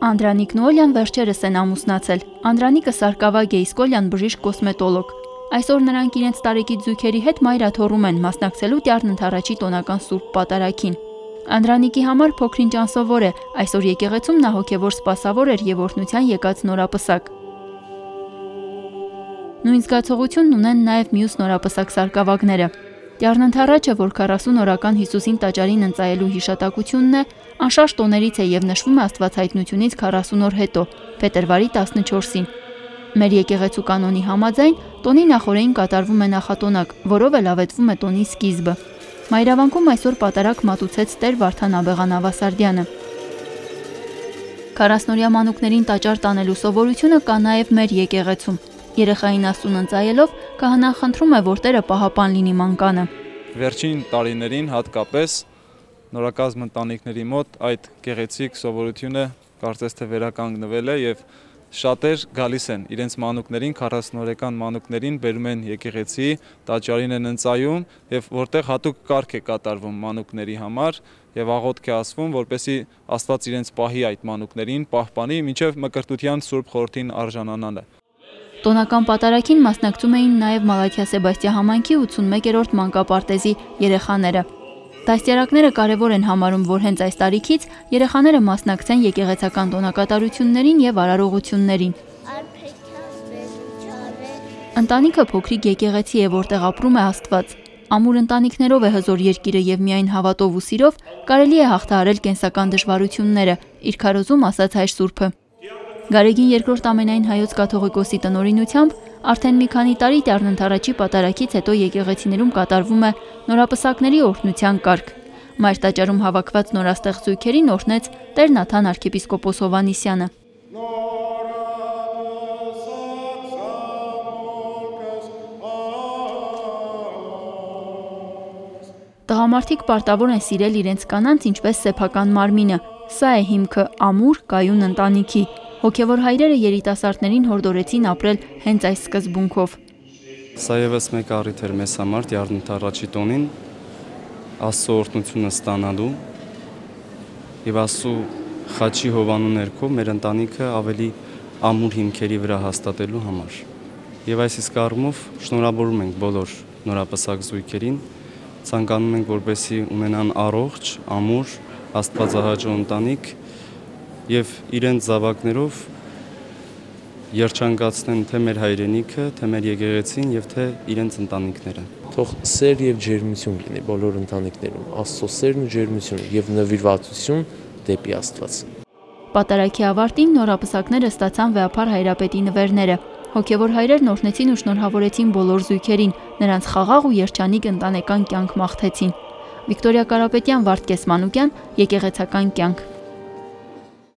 Անդրանիկն ու Օլյան վերջերս են ամուսնացել։ Անդրանիկը սարկավագ է, իսկ Օլյան բժիշկ կոսմետոլոգ։ Այսօր նրանք իրենց տարեկից զույգերի հետ մայրաթոռում են մասնակցելու Տյառն Ընդառաջի տոնական Սուրբ Պատարագին։ Անդրանիկի համար փոքրինչ անսովոր է, այսօր եկեղեցում նա հոգևոր սպասավոր էր եւ օրհնության եկած նորապսակ։ Նույն զգացողությունն ունեն նաեւ մյուս նորապսակ սարկավագները։ Տյառն Ընդառաջը, որ 40 օրական Հիսուսին տաճարին ընծայելու հիշատակությունն է, անշարժ տոներից է եւ նշվում է Աստվածհայտնությունից 40 օր հետո, փետրվարի 14-ին։ Մեր եկեղեցու կանոնի համաձայն տոնի նախօրեին կատարվում է նախատոնակ, որով էլ ավետվում է տոնի սկիզբը։ Մայրավանքում այսօր պատարագ մատուցեց Տեր Վարդան Աբեղան Ավասարդյանը։ 40-օրյա մանուկներին տաճար տանելու սովորությունը կա նաեւ մեր եկեղեցում։ Երեխային Աստծուն ընծայելով քահանան խնդրում է, որ Տերը պահապան լինի մանկանը։ Վերջին տարիներին հատկապես նորակազմ ընտանիքների մոտ այդ գեղեցիկ սովորությունը կարծես թե վերականգնվել է եւ շատեր գալիս են իրենց մանուկներին, 40-օրեկան մանուկներին բերում են եկեղեցի, տաճարին են ընծայում եւ որտեղ հատուկ կարգ է կատարվում մանուկների համար եւ աղոթք է ասվում, որպեսզի Աստված իրենց պահի այդ մանուկներին, պահպանի մինչեւ մկրտության Սուրբ Խորհրդին արժանանալը։ Տոնական պատարագին մասնակցում էին նաև Մալաթիա Սեբաստիա համայնքի 81-րդ մանկապարտեզի երեխաները։ Դաստիարակները կարևոր են համարում, որ հենց այս տարիքից երեխաները մասնակցեն եկեղեցական տոնակատարություններին եւ արարողություններին։ Ընտանիքը փոքրիկ եկեղեցի է, որտեղ ապրում է Աստված։ Ամուր ընտանիքներով է հզոր երկիրը եւ միայն հավատով ու սիրով կարելի է հաղթահարել կենսական դժվարությունները, իր քարոզում ասաց հայր Սուրբը։ Գարեգին II ամենայն հայոց կաթողիկոսի տնօրինությամբ արդեն մի քանի տարի Տյառն Ընդառաջի պատարագից հետո եկեղեցիներում կատարվում է նորապսակների օրհնության կարգ։ Մայր տաճարում հավաքված նորաստեղծ զույգերին օրհնեց Տեր Նաթան arczepiskopos Հովհաննիսյանը։ Տղամարդիկ պարտավոր են սիրել իրենց կանանց ինչպես սեփական մարմինը։ Սա է հիմքը ամուր կայուն ընտանիքի։ Հոգևոր հայրերը երիտասարդներին հորդորեցին ապրել հենց այս սկզբունքով։ Սա ևս մեկ առիթ էր մեզ համար Տյառն Ընդառաջի տոնին Աստծո օրհնությունը ստանալու եւ Աստծո խաչի հովանու ներքո մեր ընտանիքը ավելի ամուր հիմքերի վրա հաստատելու համար։ Եվ այս իսկ առումով շնորհավորում ենք բոլոր նորապսակ զույգերին, ցանկանում ենք, որպեսզի ունենան առողջ, ամուր, աստվածահաճո ընտանիք եւ իրենց զավակներով երջանկացնեն թե մեր հայրենիքը, թե մեր եկեղեցին եւ թե իրենց ընտանիքները։ Թող սեր եւ ջերմություն լինի բոլոր ընտանիքներում, Աստծո սերն ու ջերմությունը եւ նվիրվածություն դեպի Աստված։ Պատարագի ավարտին նորապսակները ստացան վեհափար հայրապետի նվերները։ Հոգևոր հայրերն օրհնեցին ու շնորհավորեցին բոլոր զույգերին, նրանց խաղաղ ու երջանիկ ընտանեկան կյանք մաղթեցին։ Վիկտորիա Կարապետյան, Վարդգես Մանուկյան, Եկեղեցական կյանք։